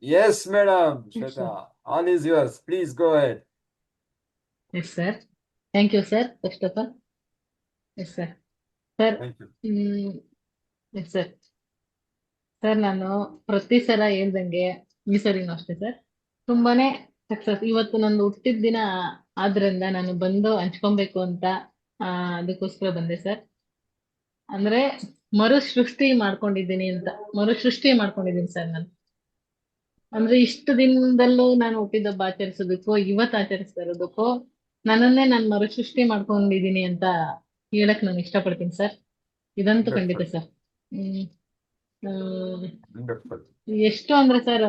Yes, madam. Yes, sir. Shweta, all is yours. Please go ahead. Yes, sir. Thank you, sir. First of all, yes, sir. Sir, Thank you. Yes sir. Sir, ನಾನು ಪ್ರತಿ ಸಲ ಹೇಳ್ದಂಗೆ ಈ ಸರಿನೂ ಅಷ್ಟೇ sir. ತುಂಬಾನೇ success. ಇವತ್ತು ನಂದು ಹುಟ್ಟಿದ ದಿನ ಆದ್ರಿಂದ ನಾನು ಬಂದು ಹಂಚ್ಕೊಬೇಕು ಅಂತ ಆ, ಅದಕ್ಕೋಸ್ಕರ ಬಂದೆ ಸರ್. ಅಂದ್ರೆ ಮರು ಸೃಷ್ಟಿ ಮಾಡ್ಕೊಂಡಿದ್ದೀನಿ ಅಂತ, ಮರು ಸೃಷ್ಟಿ ಮಾಡ್ಕೊಂಡಿದ್ದೀನಿ ಸರ್ ನಾನು. ಅಂದ್ರೆ ಇಷ್ಟು ದಿನದಲ್ಲೂ ನಾನು ಹುಟ್ಟಿದ ಹಬ್ಬ ಆಚರಿಸೋದಕ್ಕೋ ಇವತ್ತು ಆಚರಿಸ್ತಾ ಇರೋದಕ್ಕೋ ನನ್ನನ್ನೇ ನಾನು ಮರುಸೃಷ್ಟಿ ಮಾಡ್ಕೊಂಡಿದೀನಿ ಅಂತ ಹೇಳಕ್ ನಾನು ಇಷ್ಟಪಡ್ತೀನಿ ಸರ್. ಇದಂತೂ ಖಂಡಿತ Wonderful. ಸರ್. ಹ್ಮ್ ಆ, Wonderful. ಎಷ್ಟು ಅಂದ್ರೆ ಸರ್,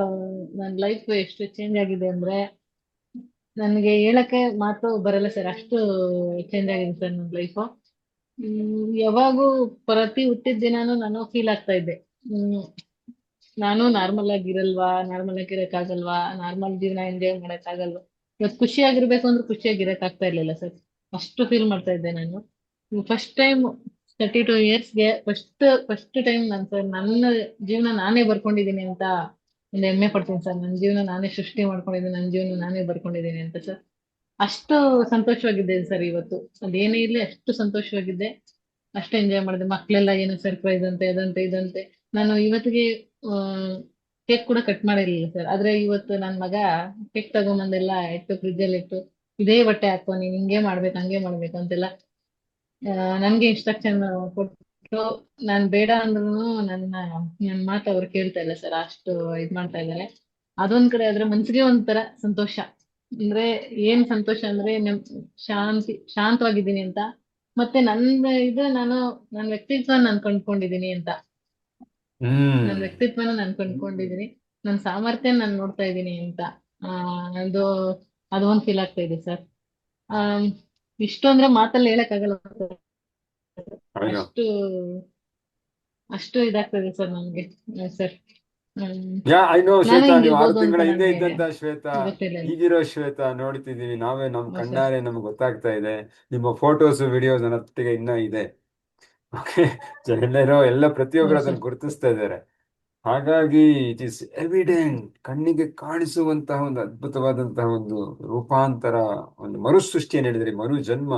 ನನ್ನ ಲೈಫ್ ಎಷ್ಟು ಚೇಂಜ್ ಆಗಿದೆ ಅಂದ್ರೆ ನನ್ಗೆ ಹೇಳಕ್ಕೆ ಮಾತು ಬರಲ್ಲ ಸರ್. ಅಷ್ಟು ಚೇಂಜ್ ಆಗಿದೆ ಸರ್ ನನ್ನ ಲೈಫ್. ಯಾವಾಗೂ ಪ್ರತಿ ಹುಟ್ಟಿದ ದಿನಾನು ನಾನು ಫೀಲ್ ಆಗ್ತಾ ಇದ್ದೆ. ಹ್ಮ್ ನಾನು ನಾರ್ಮಲ್ ಆಗಿರಲ್ವಾ, ನಾರ್ಮಲ್ ಆಗಿರಕ್ಕಾಗಲ್ವಾ, ನಾರ್ಮಲ್ ಜೀವನ ಎಂಜಾಯ್ ಮಾಡಕ್ಕಾಗಲ್ವಾ, ಇವತ್ತು ಖುಷಿಯಾಗಿರ್ಬೇಕು ಅಂದ್ರೆ ಖುಷಿಯಾಗಿರಕ್ ಆಗ್ತಾ ಇರ್ಲಿಲ್ಲ ಸರ್. ಅಷ್ಟು ಫೀಲ್ ಮಾಡ್ತಾ ಇದ್ದೆ ನಾನು. ಫಸ್ಟ್ ಟೈಮ್ 32 ಇಯರ್ಸ್ಗೆ ಫಸ್ಟ್ ಟೈಮ್ ನಾನು ಸರ್ ನನ್ನ ಜೀವನ ನಾನೇ ಬರ್ಕೊಂಡಿದ್ದೀನಿ ಅಂತ ಒಂದು ಹೆಮ್ಮೆ ಪಡ್ತೀನಿ ಸರ್. ನನ್ನ ಜೀವನ ನಾನೇ ಸೃಷ್ಟಿ ಮಾಡ್ಕೊಂಡಿದ್ದೀನಿ, ನನ್ನ ಜೀವನ ನಾನೇ ಬರ್ಕೊಂಡಿದ್ದೀನಿ ಅಂತ ಸರ್. ಅಷ್ಟು ಸಂತೋಷವಾಗಿದ್ದೆ ಸರ್ ಇವತ್ತು. ಅದೇನೇ ಇರ್ಲಿ ಅಷ್ಟು ಸಂತೋಷವಾಗಿದ್ದೆ, ಅಷ್ಟು ಎಂಜಾಯ್ ಮಾಡಿದೆ. ಮಕ್ಳೆಲ್ಲ ಏನೋ ಸರ್ಪ್ರೈಸ್ ಅಂತೆ, ಅದಂತೆ ಇದಂತೆ. ನಾನು ಇವತ್ತಿಗೆ ಕೇಕ್ ಕೂಡ ಕಟ್ ಮಾಡಿರ್ಲಿಲ್ಲ ಸರ್. ಆದ್ರೆ ಇವತ್ತು ನನ್ ಮಗ ಕೇಕ್ ತಗೊಂಬಂದೆಲ್ಲ ಇಟ್ಟು ಫ್ರಿಜ್ಜಲ್ಲಿ ಇಟ್ಟು, ಇದೇ ಬಟ್ಟೆ ಹಾಕೋ, ನೀನ್ ಹಿಂಗೆ ಮಾಡ್ಬೇಕು ಹಂಗೆ ಮಾಡ್ಬೇಕು ಅಂತೆಲ್ಲ ನನ್ಗೆ ಇನ್ಸ್ಟ್ರಕ್ಷನ್ ಕೊಟ್ಟು, ನಾನ್ ಬೇಡ ಅಂದ್ರೂ ನನ್ನ ಮಾತು ಅವ್ರು ಕೇಳ್ತಾ ಇಲ್ಲ ಸರ್. ಅಷ್ಟು ಇದ್ ಮಾಡ್ತಾ ಇದ್ದಾರೆ. ಅದೊಂದ್ ಕಡೆ ಆದ್ರೆ ಮನ್ಸಿಗೆ ಒಂಥರ ಸಂತೋಷ. ಅಂದ್ರೆ ಏನ್ ಸಂತೋಷ ಅಂದ್ರೆ ಶಾಂತವಾಗಿದ್ದೀನಿ ಅಂತ. ಮತ್ತೆ ನನ್ನ ವ್ಯಕ್ತಿತ್ವ ನಾನು ಕಂಡ್ಕೊಂಡಿದೀನಿ ಅಂತ. ನನ್ನ Hmm. ವ್ಯಕ್ತಿತ್ವನ ನಾನು ಕಂಡ್ಕೊಂಡಿದೀನಿ, ನನ್ನ ಸಾಮರ್ಥ್ಯ ನಾನು ನೋಡ್ತಾ ಇದ್ದೀನಿ ಅಂತ. ಆ ಅದು ಅದು ಒಂದ್ ಫೀಲ್ ಆಗ್ತಾ ಇದೆ ಸರ್. ಆ ಇಷ್ಟು ಅಂದ್ರೆ ಮಾತಲ್ಲಿ ಹೇಳಕ್ ಆಗಲ್ಲ ಸರ್. I know. ಅಷ್ಟು ಅಷ್ಟು ಇದಾಗ್ತದೆ ಸರ್ ನಮ್ಗೆ. Sir, hmm Yeah, I know, ನಾನು ಶ್ವೇತಾ. ನೀವು ಆರು ಹಿಂಗಿರ್ಬೋದು ಅಂತ ತಿಂಗಳ ಹಿಂದೆ ನನ್ಗೆ ಇದ್ದಂತ ಶ್ವೇತಾ, ಗೊತ್ತಿಲ್ಲ. ಈಗಿರೋ ಶ್ವೇತಾ ನೋಡ್ತಿದೀವಿ ನಾವೇ, ನಮ್ ಹೌದು ಸರ್. ಕಣ್ಣಾರೆ ನಮ್ಗೆ ಗೊತ್ತಾಗ್ತಾ ಇದೆ. ನಿಮ್ಮ ಫೋಟೋಸ್ ವಿಡಿಯೋಸ್ ನನ್ನೊಟ್ಟಿಗೆ ಇನ್ನ ಇದೆ. ಓಕೆ. ಎಲ್ಲರೂ ಎಲ್ಲ ಪ್ರತಿಯೊಬ್ಬರು ಹೌದು ಅದನ್ನು ಸರ್. ಗುರುತಿಸ್ತಾ ಇದ್ದಾರೆ. ಹಾಗಾಗಿ ಇಟ್ ಇಸ್ ಎವಿಡೆಂಟ್, ಕಣ್ಣಿಗೆ ಕಾಣಿಸುವಂತಹ ಒಂದು ಅದ್ಭುತವಾದಂತಹ ಒಂದು ರೂಪಾಂತರ, ಒಂದು ಮರುಸೃಷ್ಟಿ ಏನ್ ಹೇಳಿದ್ರಿ, ಮರು ಜನ್ಮ.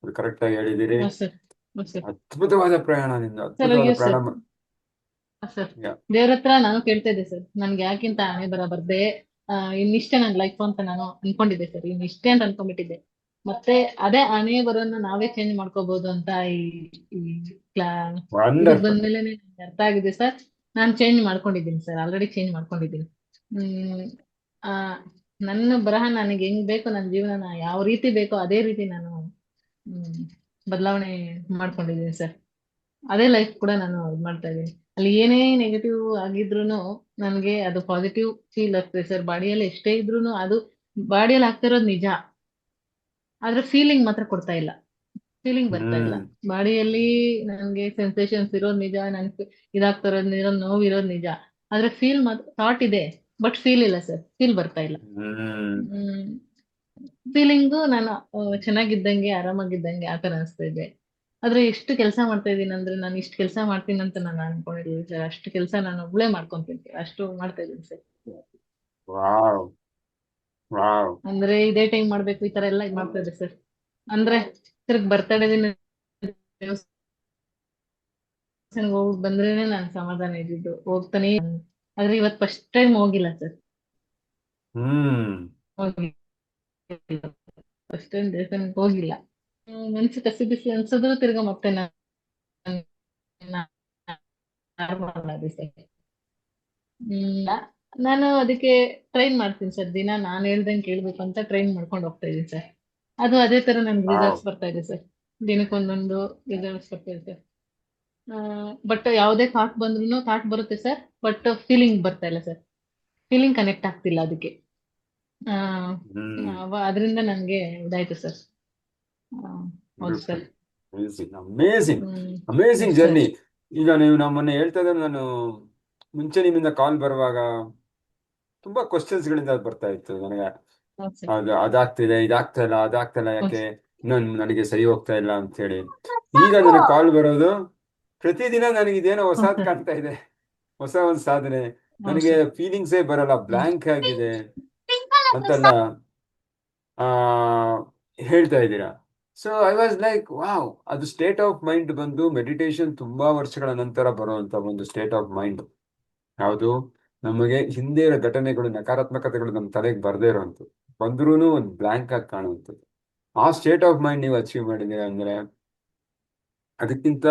ಅದು ಕರೆಕ್ಟ್ ಆಗಿ ಹೇಳಿದಿರಿ. ಹೌದು ಸರ್. ಹೌದು ಸರ್. ಅದ್ಭುತವಾದ ಪ್ರಯಾಣ ನಿಂದು, ಸರ್, ಅದ್ಭುತವಾದ ಅಯ್ಯೋ ಪ್ರಯಾಣ. ಸರ್. Sir, Yeah. ದೇವ್ರ ಹತ್ರ ನಾನು ಕೇಳ್ತಾ ಇದ್ದೆ ಸರ್. ನನ್ಗೆ ಯಾಕಿಂತ ಹಣೆ ಬರ ಬರ್ದೆ, ಇನ್ನಿಷ್ಟೇ ನನ್ ಲೈಫ್ ಅಂತ ನಾನು ಅನ್ಕೊಂಡಿದ್ದೆ ಸರ್. ಇನ್ನಿಷ್ಟೇ ಅಂತ ಅನ್ಕೊಂಡ್ಬಿಟ್ಟಿದ್ದೆ. ಮತ್ತೆ ಅದೇ ಹಣೆ ಬರೋನ್ನ ನಾವೇ ಚೇಂಜ್ ಮಾಡ್ಕೋಬಹುದು ಅಂತ ಈ ಈ ಕ್ಲಾ ಇದಕ್ ವಂಡರ್ಫುಲ್. ಬಂದ್ಮೇಲೆ ನನ್ಗೆ ಅರ್ಥ ಆಗಿದೆ ಸರ್. ನಾನು ಚೇಂಜ್ ಮಾಡ್ಕೊಂಡಿದ್ದೀನಿ ಸರ್, ಆಲ್ರೆಡಿ ಚೇಂಜ್ ಮಾಡ್ಕೊಂಡಿದ್ದೀನಿ. ಹ್ಮ್ ಆ ನನ್ನ ಬರಹ ನನಗೆ ಹೆಂಗ್ ಬೇಕು, ನನ್ನ ಜೀವನ ಯಾವ ರೀತಿ ಬೇಕೋ ಅದೇ ರೀತಿ ನಾನು ಹ್ಮ್ ಬದಲಾವಣೆ ಮಾಡ್ಕೊಂಡಿದ್ದೀನಿ ಸರ್. ಅದೇ ಲೈಫ್ ಕೂಡ ನಾನು ಇದ್ ಮಾಡ್ತಾ ಇದ್ದೀನಿ. ಅಲ್ಲಿ ಏನೇ ನೆಗೆಟಿವ್ ಆಗಿದ್ರೂನು ನನಗೆ ಅದು ಪಾಸಿಟಿವ್ ಫೀಲ್ ಆಗ್ತದೆ ಸರ್. ಬಾಡಿಯಲ್ಲಿ ಎಷ್ಟೇ ಇದ್ರೂನು ಅದು ಬಾಡಿಯಲ್ಲಿ ಆಗ್ತಿರೋದು ನಿಜ, ಆದ್ರೆ ಫೀಲಿಂಗ್ ಮಾತ್ರ ಕೊಡ್ತಾ ಇಲ್ಲ. ಫೀಲಿಂಗ್ ಬರ್ತಾ ಇಲ್ಲ. ಹ್ಮ್. ಬಾಡಿಯಲ್ಲಿ ನನಗೆ ಸೆನ್ಸೇಷನ್ಸ್ ಇರೋದು ನಿಜ, ನನ್ಗೆ ಇದಾಗ್ತಾ ಇರೋದು ನಿಜ, ನೋವು ಇರೋದು ನಿಜ. ಆದ್ರೆ ಫೀಲ್ ಮಾತ್ರ ಥಾಟ್ ಇದೆ, ಬಟ್ ಫೀಲ್ ಇಲ್ಲ ಸರ್. ಫೀಲ್ ಬರ್ತಾ ಇಲ್ಲ. ಹ್ಮ್. ಹ್ಮ್ ಫೀಲಿಂಗು ನಾನು ಚೆನ್ನಾಗಿದ್ದಂಗೆ ಆರಾಮಾಗಿದ್ದಂಗೆ ಆತರ ಅನಿಸ್ತಾ ಇದೆ. ಆದ್ರೆ ಎಷ್ಟು ಕೆಲಸ ಮಾಡ್ತಾ ಇದ್ದೀನಿ ಅಂದ್ರೆ, ನಾನು ಇಷ್ಟು ಕೆಲಸ ಮಾಡ್ತೀನಿ ಅಂತ ನಾನು ಅನ್ಕೊಂಡಿರ್ಲಿಲ್ಲ ಸರ್. ಅಷ್ಟು ಕೆಲಸ ನಾನು ಒಬ್ಳೇ ಮಾಡ್ಕೊಂತೀನಿ ಸರ್. ಅಷ್ಟು ಮಾಡ್ತಾ ಇದ್ದೀನಿ ಸರ್. ವಾವ್. ವಾವ್. ಅಂದ್ರೆ ಇದೇ ಟೈಮ್ ಮಾಡ್ಬೇಕು ಈ ತರ ಎಲ್ಲ ಇದ್ ಮಾಡ್ತಾ ಇದ್ದೆ ಸರ್. ಅಂದ್ರೆ ತಿರ್ಗ್ ಬರ್ತಡೇ ದಿನ ದೇವಸ್ಥಾನಕ್ಕೆ ಹೋಗ್ಬಿಟ್ಟು ಬಂದ್ರೇನೆ ನಾನು ಸಮಾಧಾನ ಇದ್ದಿದ್ದು. ಹೋಗ್ತಾನೆ ಆದ್ರೆ ಇವತ್ತು ಫಸ್ಟ್ ಟೈಮ್ ಹೋಗಿಲ್ಲ ಸರ್. ಹ್ಮ್. ಹೋಗಿಲ್ಲ. ಫಸ್ಟ್ ಟೈಮ್ ದೇವಸ್ಥಾನಕ್ಕೆ ಹೋಗಿಲ್ಲ. ಮನ್ಸು ಕಸಿ ಬಿಸಿ ಅನ್ಸಿದ್ರು ತಿರ್ಗಾ ಮತ್ತೆ ನಾನು ನಾರ್ಮಲ್ ಆದೆ ಸರ್. ನಾನು ಅದಕ್ಕೆ ಟ್ರೈನ್ ಮಾಡ್ತೀನಿ ಸರ್. ದಿನ ನಾನು ಹೇಳ್ದಂಗೆ ಕೇಳ್ಬೇಕು ಅಂತ ಟ್ರೈನ್ ಮಾಡ್ಕೊಂಡು ಹೋಗ್ತಾ ಇದ್ದೀನಿ ಸರ್. ಅದು ಅದೇ ತರ ನನ್ಗೆ ವಾವ್. ರಿಸಲ್ಟ್ಸ್ ಬರ್ತಾ ಇದೆ ಸರ್. ದಿನಕ್ಕೊಂದೊಂದು ರಿಸಲ್ಟ್ಸ್ ಬರ್ತಾ ಇದೆ ಸರ್. ಬಟ್ ಯಾವುದೇ ಥಾಟ್ ಬಂದ್ರು ಥಾಟ್ ಬರುತ್ತೆ ಸರ್, ಬಟ್ ಫೀಲಿಂಗ್ ಬರ್ತಾ ಇಲ್ಲ ಸರ್. ಫೀಲಿಂಗ್ ಕನೆಕ್ಟ್ ಆಗ್ತಿಲ್ಲ ಅದಕ್ಕೆ. ಆ, ಹ್ಮ್. ಅದರಿಂದ ನನ್ಗೆ ಇದಾಯ್ತು ಸರ್. ಆ, ಹೌದು sir. Beautiful. Amazing, amazing, amazing yes sir. Journey. ಈಗ ನೀವು ನಮ್ಮನ್ನ ಹೇಳ್ತಾ ಇದ್ರೆ, ನಾನು ಮುಂಚೆ ನಿಮ್ಮಿಂದ ಕಾಲ್ ಬರುವಾಗ ತುಂಬಾ ಕ್ವಶನ್ಸ್ಗಳಿಂದ ಬರ್ತಾ ಇತ್ತು ನನಗೆ. ಹೌದು ಸರ್. ಅದು ಅದಾಗ್ತಿದೆ, ಇದಾಗ್ತಾ ಇಲ್ಲ, ಅದಾಗ್ತಾ ಇಲ್ಲ, ಹೌದು ಯಾಕೆ ನನಗೆ ಸರಿ ಹೋಗ್ತಾ ಇಲ್ಲ ಅಂತ ಹೇಳಿ. ಈಗ ನನಗೆ ಕಾಲ್ ಬರೋದು ಪ್ರತಿದಿನ ನನಗೆ ಇದೇನೋ ಹೊಸಾದ್ ಸರ್. ಕಾಣ್ತಾ ಇದೆ, ಹೊಸ ಒಂದು ಸಾಧನೆ. ಹೌದು ನನಗೆ ಸರ್. ಫೀಲಿಂಗ್ಸೇ ಬರಲ್ಲ, ಹ್ಮ್. ಬ್ಲ್ಯಾಂಕ್ ಆಗಿದೆ ಅಂತೆಲ್ಲ ಆ ಹೇಳ್ತಾ ಇದ್ದೀರಾ. So I was like wow, ಅದು ಸ್ಟೇಟ್ ಆಫ್ ಮೈಂಡ್ ಬಂದು ಮೆಡಿಟೇಷನ್ ತುಂಬಾ ವರ್ಷಗಳ ನಂತರ ಬರುವಂತ ಒಂದು ಸ್ಟೇಟ್ ಆಫ್ ಮೈಂಡ್. ಯಾವುದು, ನಮಗೆ ಹಿಂದೆ ಇರೋ ಘಟನೆಗಳು, ನಕಾರಾತ್ಮಕತೆಗಳು ನಮ್ಮ ತಲೆಗೆ ಬರ್ದೇ ಇರೋವಂಥದ್ದು, ಬಂದ್ರೂ ಒಂದು ಬ್ಲ್ಯಾಂಕ್ ಆಗಿ ಕಾಣುವಂಥದ್ದು. ಆ ಸ್ಟೇಟ್ ಆಫ್ ಮೈಂಡ್ ನೀವು ಅಚೀವ್ ಮಾಡಿದ್ದೀರಾ ಅಂದ್ರೆ ಅದಕ್ಕಿಂತ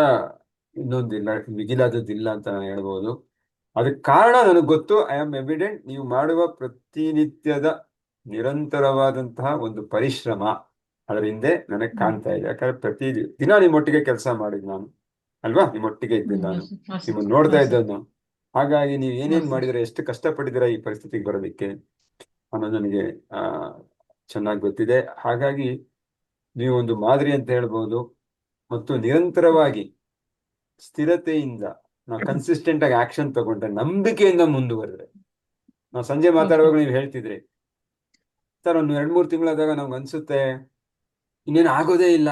ಇನ್ನೊಂದಿಲ್ಲ, ಮಿಗಿಲಾದದ್ದಿಲ್ಲ ಅಂತ ನಾನು ಹೇಳ್ಬೋದು. ಅದಕ್ಕೆ ಕಾರಣ ನನಗೆ ಗೊತ್ತು, ಐ ಆಮ್ ಎವಿಡೆಂಟ್, ನೀವು ಮಾಡುವ ಪ್ರತಿನಿತ್ಯದ ನಿರಂತರವಾದಂತಹ ಒಂದು ಪರಿಶ್ರಮ ಅದರ ಹಿಂದೆ ನನಗೆ ಹ್ಮ್. ಕಾಣ್ತಾ ಇದೆ. ಯಾಕಂದ್ರೆ ಪ್ರತಿ ದಿನ ನಿಮ್ಮೊಟ್ಟಿಗೆ ಕೆಲಸ ಮಾಡಿದ್ ನಾನು ಅಲ್ವಾ, ನಿಮ್ಮೊಟ್ಟಿಗೆ ಇದ್ದೆ ಹ್ಮ್. ನಾನು, ಹೌದು ಸರ್. ಹೌದು ನಿಮ್ಮನ್ನು ಸರ್. ನೋಡ್ತಾ ಹೌದು ಸರ್. ಇದ್ದದ್ದು. ಹಾಗಾಗಿ ನೀವು ಏನೇನ್ ಹೌದು ಸರ್. ಮಾಡಿದಿರ, ಎಷ್ಟು ಕಷ್ಟಪಟ್ಟಿದ್ದೀರಾ ಈ ಪರಿಸ್ಥಿತಿಗೆ ಬರೋದಕ್ಕೆ ಅನ್ನೋದು ನನಗೆ ಆ ಚೆನ್ನಾಗಿ ಗೊತ್ತಿದೆ. ಹಾಗಾಗಿ ನೀವು ಒಂದು ಮಾದರಿ ಅಂತ ಹೇಳ್ಬೋದು. ಮತ್ತು ನಿರಂತರವಾಗಿ ಸ್ಥಿರತೆಯಿಂದ ನಾವು ಕನ್ಸಿಸ್ಟೆಂಟ್ ಆಗಿ ಆಕ್ಷನ್ ತಗೊಂಡ್ರೆ, ನಂಬಿಕೆಯಿಂದ ಮುಂದುವರೆದ್ರೆ, ನಾವು ಸಂಜೆ ಹೌದು ಸರ್. ಮಾತಾಡುವಾಗ ನೀವು ಹೇಳ್ತಿದ್ರಿ ಸರ್, ಒಂದು 2-3 ತಿಂಗಳಾದಾಗ ನಮ್ಗೆ ಅನ್ಸುತ್ತೆ ಇನ್ನೇನು ಆಗೋದೇ ಇಲ್ಲ,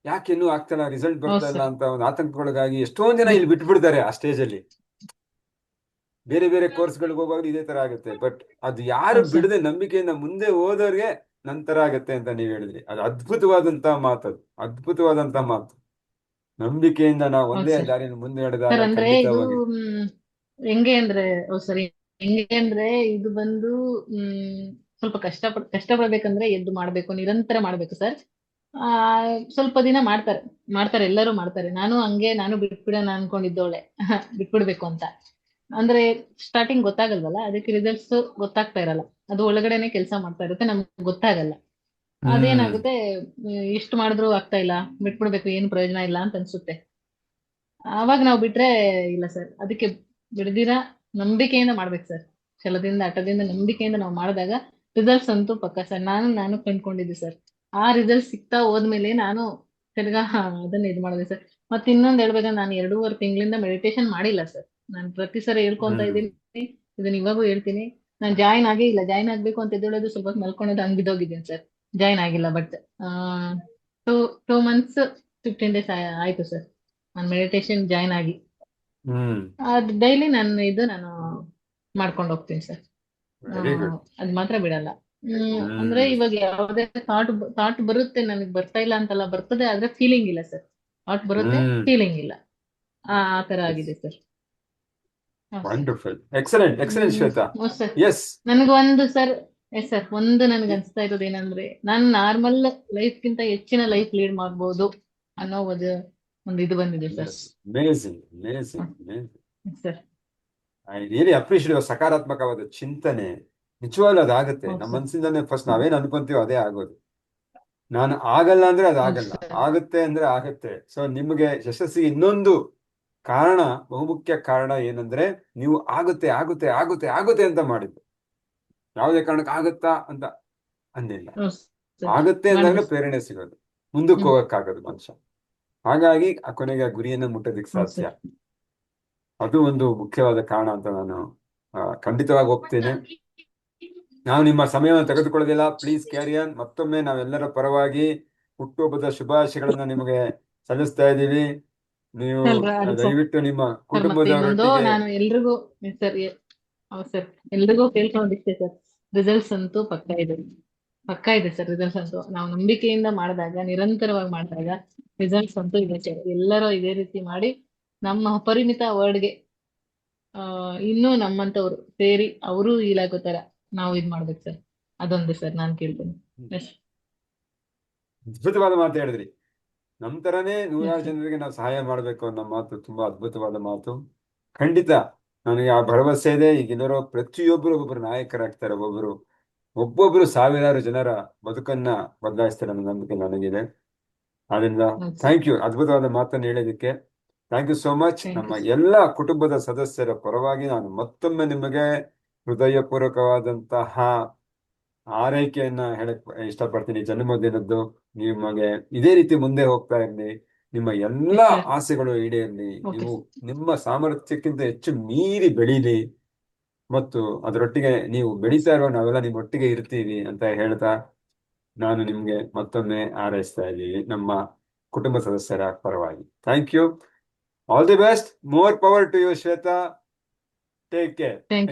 ಯಾಕೆ ಇನ್ನೂ ಆಗ್ತಲ್ಲ, ರಿಸಲ್ಟ್ ಹೌದು ಬರ್ತಾ ಇಲ್ಲ ಸರ್. ಅಂತ ಒಂದು ಆತಂಕಕ್ಕೊಳಗಾಗಿ ಎಷ್ಟೊಂದ್ ಜನ ಬಿಟ್ ಇಲ್ಲಿ ಬಿಟ್ಬಿಡ್ತಾರೆ ಆ ಸ್ಟೇಜಲ್ಲಿ. ಬೇರೆ ಬೇರೆ ಕೋರ್ಸ್ಗಳಿಗೆ ಹೋಗುವಾಗ ಇದೇ ತರ ಆಗುತ್ತೆ. ಬಟ್ ಅದು ಯಾರು ಹೌದು ಸರ್. ಬಿಡದೆ ನಂಬಿಕೆಯಿಂದ ಮುಂದೆ ಹೋದವ್ರಿಗೆ ನಂತರ ಆಗತ್ತೆ ಅಂತ ನೀವು ಹೇಳಿದ್ರಿ. ಅದು ಅದ್ಭುತವಾದಂತ ಮಾತು, ಅದು ಅದ್ಭುತವಾದಂತ ಮಾತು. ನಂಬಿಕೆಯಿಂದ ನಾವು ಹೌದು ಒಂದೇ ಸರ್. ದಾರಿಯಲ್ಲಿ ಮುಂದೆ ಸರ್ ನಡೆದಾಗ ಅಂದ್ರೆ ಇದು ಖಂಡಿತವಾಗಿ. ಹೆಂಗೆ ಅಂದ್ರೆ, ಓ ಸರಿ, ಹೆಂಗೆ ಅಂದ್ರೆ ಇದು ಬಂದು ಹ್ಮ್ ಸ್ವಲ್ಪ ಕಷ್ಟಪಡ್ಬೇಕಂದ್ರೆ ಎದ್ದು ಮಾಡ್ಬೇಕು, ನಿರಂತರ ಮಾಡ್ಬೇಕು ಸರ್. ಆ ಸ್ವಲ್ಪ ದಿನ ಮಾಡ್ತಾರೆ, ಮಾಡ್ತಾರೆ, ಎಲ್ಲರೂ ಮಾಡ್ತಾರೆ. ನಾನು ಹಂಗೆ, ನಾನು ಬಿಟ್ಬಿಡೋಣ ಅನ್ಕೊಂಡಿದ್ದವಳೆ ಬಿಟ್ಬಿಡ್ಬೇಕು ಅಂತ. ಅಂದ್ರೆ ಸ್ಟಾರ್ಟಿಂಗ್ ಗೊತ್ತಾಗಲ್ವಲ್ಲ, ಅದಕ್ಕೆ ರಿಸಲ್ಟ್ಸ್ ಗೊತ್ತಾಗ್ತಾ ಇರಲ್ಲ. ಅದು ಒಳಗಡೆನೆ ಕೆಲಸ ಮಾಡ್ತಾ ಇರುತ್ತೆ, ನಮ್ಗೆ ಗೊತ್ತಾಗಲ್ಲ. ಹ್ಮ್ ಅದೇನಾಗುತ್ತೆ, ಎಷ್ಟು ಮಾಡಿದ್ರು ಆಗ್ತಾ ಇಲ್ಲ, ಬಿಟ್ಬಿಡ್ಬೇಕು, ಏನು ಪ್ರಯೋಜನ ಇಲ್ಲ ಅಂತ ಅನ್ಸುತ್ತೆ. ಆವಾಗ ನಾವು ಬಿಟ್ರೆ ಇಲ್ಲ ಸರ್. ಅದಕ್ಕೆ ಬಿಡ್ದಿರ ನಂಬಿಕೆಯಿಂದ ಮಾಡ್ಬೇಕು ಸರ್. ಛಲದಿಂದ, ಹಠದಿಂದ, ನಂಬಿಕೆಯಿಂದ ನಾವು ಮಾಡಿದಾಗ ರಿಸಲ್ಟ್ಸ್ ಅಂತೂ ಪಕ್ಕ ಸರ್. ನಾನು ಕಂಡ್ಕೊಂಡಿದ್ದೆ ಸರ್. ಆ ರಿಸಲ್ಟ್ ಸಿಗ್ತಾ ಹೋದ್ಮೇಲೆ ನಾನು ತಿರ್ಗಾ ಅದನ್ನ ಇದು ಮಾಡಿದೆ ಸರ್. ಮತ್ತೆ ಇನ್ನೊಂದು ಹೇಳ್ಬೇಕಂದ್ರೆ, ನಾನು 2.5 ತಿಂಗಳಿಂದ ಮೆಡಿಟೇಷನ್ ಮಾಡಿಲ್ಲ ಸರ್. ನಾನು ಪ್ರತಿ ಸರಿ ಹೇಳ್ಕೊಂತ ಹ್ಮ್ ಇದ್ದೀನಿ, ಇದನ್ನ ಇವಾಗೂ ಹೇಳ್ತೀನಿ. ನಾನು ಜಾಯ್ನ್ ಆಗೇ ಇಲ್ಲ. ಜಾಯ್ನ್ ಆಗ್ಬೇಕು ಅಂತ ಎದ್ದೇಳೋದು, ಸ್ವಲ್ಪ ಹೊತ್ತು ಮಲ್ಕೊಳ್ಳೋದು, ಹಂಗ್ ಬಿದ್ದೋಗಿದ್ದೀನಿ ಸರ್. ಜಾಯ್ನ್ ಆಗಿಲ್ಲ. ಬಟ್ ಟೂ 2 ಮಂತ್ಸ್ 15 ಡೇಸ್ ಆಯ್ತು ಸರ್ ನಾನು ಮೆಡಿಟೇಷನ್ ಜಾಯ್ನ್ ಆಗಿ. ಹ್ಮ್ ಅದು ಡೈಲಿ ನಾನು ಮಾಡ್ಕೊಂಡು ಹೋಗ್ತೀನಿ ಸರ್. Very good. ಅದ್ ಮಾತ್ರ ಬಿಡಲ್ಲ. ಅಂದ್ರೆ ಹ್ಮ್ ಇವಾಗ ಯಾವುದೇ ಥಾಟ್ ಬರುತ್ತೆ, ನನಗೆ ಬರ್ತಾ ಇಲ್ಲ ಅಂತಲ್ಲ, ಬರ್ತದೆ, ಆದ್ರೆ ಫೀಲಿಂಗ್ ಇಲ್ಲ ಸರ್. ಥಾಟ್ ಬರುತ್ತೆ, ಹ್ಮ್ ಫೀಲಿಂಗ್ ಇಲ್ಲ. ಆ ತರ ಆಗಿದೆ ಸರ್. ಹೌದು sir. Wonderful, excellent excellent Shweta. ಹೌದು ಸರ್. ಎಸ್. ನನ್ಗೊಂದು ಸರ್, ಎಸ್ ಸರ್, ಒಂದು ನನ್ಗೆ ಅನ್ಸ್ತಾ ಇರೋದು ಏನಂದ್ರೆ, ನಾನು ನಾರ್ಮಲ್ ಲೈಫ್ಗಿಂತ ಹೆಚ್ಚಿನ ಲೈಫ್ ಲೀಡ್ ಮಾಡ್ಬೋದು ಅನ್ನೋ ಒಂದು ಇದು ಬಂದಿದೆ sir. Yes, amazing amazing amazing. Sir. I really appreciate ಸಕಾರಾತ್ಮಕವಾದ ಚಿಂತನೆ. ನಿಜವಾಗ್ಲೂ ಅದಾಗುತ್ತೆ. ಹೌದು ನಮ್ಮ ಸರ್. ಮನಸ್ಸಿಂದಾನೆ ಫಸ್ಟ್ ನಾವೇನ್ ಅನ್ಕೊಂತೀವೋ ಅದೇ ಆಗೋದು. ನಾನು ಆಗಲ್ಲ ಅಂದ್ರೆ ಅದು ಹೌದು ಆಗಲ್ಲ, ಸರ್. ಆಗುತ್ತೆ ಅಂದ್ರೆ ಆಗುತ್ತೆ. ಸೊ ನಿಮಗೆ ಯಶಸ್ಸಿಗೆ ಇನ್ನೊಂದು ಕಾರಣ, ಬಹುಮುಖ್ಯ ಕಾರಣ ಏನಂದ್ರೆ, ನೀವು ಆಗುತ್ತೆ ಆಗುತ್ತೆ ಆಗುತ್ತೆ ಆಗುತ್ತೆ ಅಂತ ಮಾಡಿದ್ದು. ಯಾವುದೇ ಕಾರಣಕ್ಕೆ ಆಗುತ್ತಾ ಅಂತ ಅಂದಿಲ್ಲ. ಹೌದು ಸರ್. ಆಗುತ್ತೆ ಮಾಡಿದೆ ಅಂದಾಗಲೇ ಸರ್. ಪ್ರೇರಣೆ ಸಿಗೋದು, ಮುಂದಕ್ಕೆ ಹ್ಮ್. ಹೋಗಕ್ಕಾಗೋದು ಮನುಷ್ಯ. ಹಾಗಾಗಿ ಆ ಕೊನೆಗೆ ಆ ಗುರಿಯನ್ನು ಮುಟ್ಟೋದಕ್ಕೆ ಹೌದು ಸಾಧ್ಯ. ಸರ್. ಅದು ಒಂದು ಮುಖ್ಯವಾದ ಕಾರಣ ಅಂತ ನಾನು ಖಂಡಿತವಾಗಿ ಒಪ್ತೇನೆ. ನಾವು ನಿಮ್ಮ ಸಮಯವನ್ನು ತೆಗೆದುಕೊಳ್ಳೋದಿಲ್ಲ. Please carry on. ಮತ್ತೊಮ್ಮೆ ನಾವೆಲ್ಲರ ಪರವಾಗಿ ಹುಟ್ಟುಹಬ್ಬದ ಶುಭಾಶಯಗಳನ್ನ ನಿಮಗೆ ಸಲ್ಲಿಸ್ತಾ ಇದ್ದೀವಿ. ನೀವು ಅದು ಸರ್. ದಯವಿಟ್ಟು ನಿಮ್ಮ ಸರ್ ಮತ್ತೆ ಇನ್ನೊಂದು ಕುಟುಂಬದವರೊಟ್ಟಿಗೆ. ನಾನು ಎಲ್ರಿಗೂ, ಸರ್ ಹೌದು ಸರ್, ಎಲ್ರಿಗೂ ಕೇಳ್ಕೊಂಡಿಷ್ಟೇ ಸರ್. ರಿಸಲ್ಟ್ಸ್ ಅಂತೂ ಪಕ್ಕ ಇದೆ, ಪಕ್ಕ ಇದೆ ಸರ್. ರಿಸಲ್ಟ್ಸ್ ಅಂತೂ ನಾವು ನಂಬಿಕೆಯಿಂದ ಮಾಡಿದಾಗ, ನಿರಂತರವಾಗಿ ಮಾಡಿದಾಗ ರಿಸಲ್ಟ್ಸ್ ಅಂತೂ ಇದೆ ಸರ್. ಎಲ್ಲರೂ ಇದೇ ರೀತಿ ಮಾಡಿ ನಮ್ಮ ಪರಿಮಿತ ವರ್ಡ್ಗೆ ಇನ್ನೂ ನಮ್ಮಂತವ್ರು ಸೇರಿ ಅವರು ಈಲಾಗೋ ತರ ನಾವು ಇದ್ ಮಾಡ್ಬೇಕು ಸರ್. ಅದೊಂದು ಸರ್ ನಾನು ಕೇಳ್ತೇನೆ. ಎಸ್. ಅದ್ಭುತವಾದ ಮಾತು ಹೇಳಿದ್ರಿ. ನಮ್ಮ ತರನೇ ಎಸ್ ನೂರಾರು ಸರ್. ಜನರಿಗೆ ನಾವು ಸಹಾಯ ಮಾಡಬೇಕು ಅನ್ನೋ ಮಾತು ತುಂಬಾ ಅದ್ಭುತವಾದ ಮಾತು. ಖಂಡಿತ ನನಗೆ ಆ ಭರವಸೆ ಇದೆ. ಈಗಿರೋ ಪ್ರತಿಯೊಬ್ಬರು ಒಬ್ಬೊಬ್ಬರು ನಾಯಕರಾಗ್ತಾರೆ, ಒಬ್ಬೊಬ್ರು ಸಾವಿರಾರು ಜನರ ಬದುಕನ್ನ ಬದಲಾಯಿಸ್ತಾರೆ ಅನ್ನೋ ನಂಬಿಕೆ ನನಗಿದೆ. ಆದ್ರಿಂದ ಹೌದು ಸರ್. ಥ್ಯಾಂಕ್ ಯು, ಅದ್ಭುತವಾದ ಮಾತನ್ನು ಹೇಳೋದಕ್ಕೆ. Thank you so much. Thank ನಮ್ಮ ಯು. ಎಲ್ಲ ಕುಟುಂಬದ ಸದಸ್ಯರ ಪರವಾಗಿ ನಾನು ಮತ್ತೊಮ್ಮೆ ನಿಮಗೆ ಹೃದಯಪೂರ್ವಕವಾದಂತಹ ಆರೈಕೆಯನ್ನ ಹೇಳಕ್ ಇಷ್ಟಪಡ್ತೀನಿ. ಜನ್ಮದಿನದ್ದು ನಿಮಗೆ ಇದೇ ರೀತಿ ಮುಂದೆ ಹೋಗ್ತಾ ಇರಲಿ, ನಿಮ್ಮ ಎಲ್ಲ ಎಸ್ ಸರ್. ಆಸೆಗಳು ಈಡೇರಲಿ, ಓಕೆ ನೀವು ಸರ್. ನಿಮ್ಮ ಸಾಮರ್ಥ್ಯಕ್ಕಿಂತ ಹೆಚ್ಚು ಮೀರಿ ಬೆಳೀಲಿ, ಮತ್ತು ಅದರೊಟ್ಟಿಗೆ ನೀವು ಬೆಳೀತಾ ಇರುವ ನಾವೆಲ್ಲ ನಿಮ್ಮೊಟ್ಟಿಗೆ ಇರ್ತೀವಿ ಅಂತ ಹೇಳ್ತಾ, ನಾನು ನಿಮ್ಗೆ ಮತ್ತೊಮ್ಮೆ ಹಾರೈಸ್ತಾ ಇದ್ದೀವಿ ನಮ್ಮ ಕುಟುಂಬ ಸದಸ್ಯರ ಪರವಾಗಿ. Thank you. All the best. More power to you Shweta. Take care. Thank you.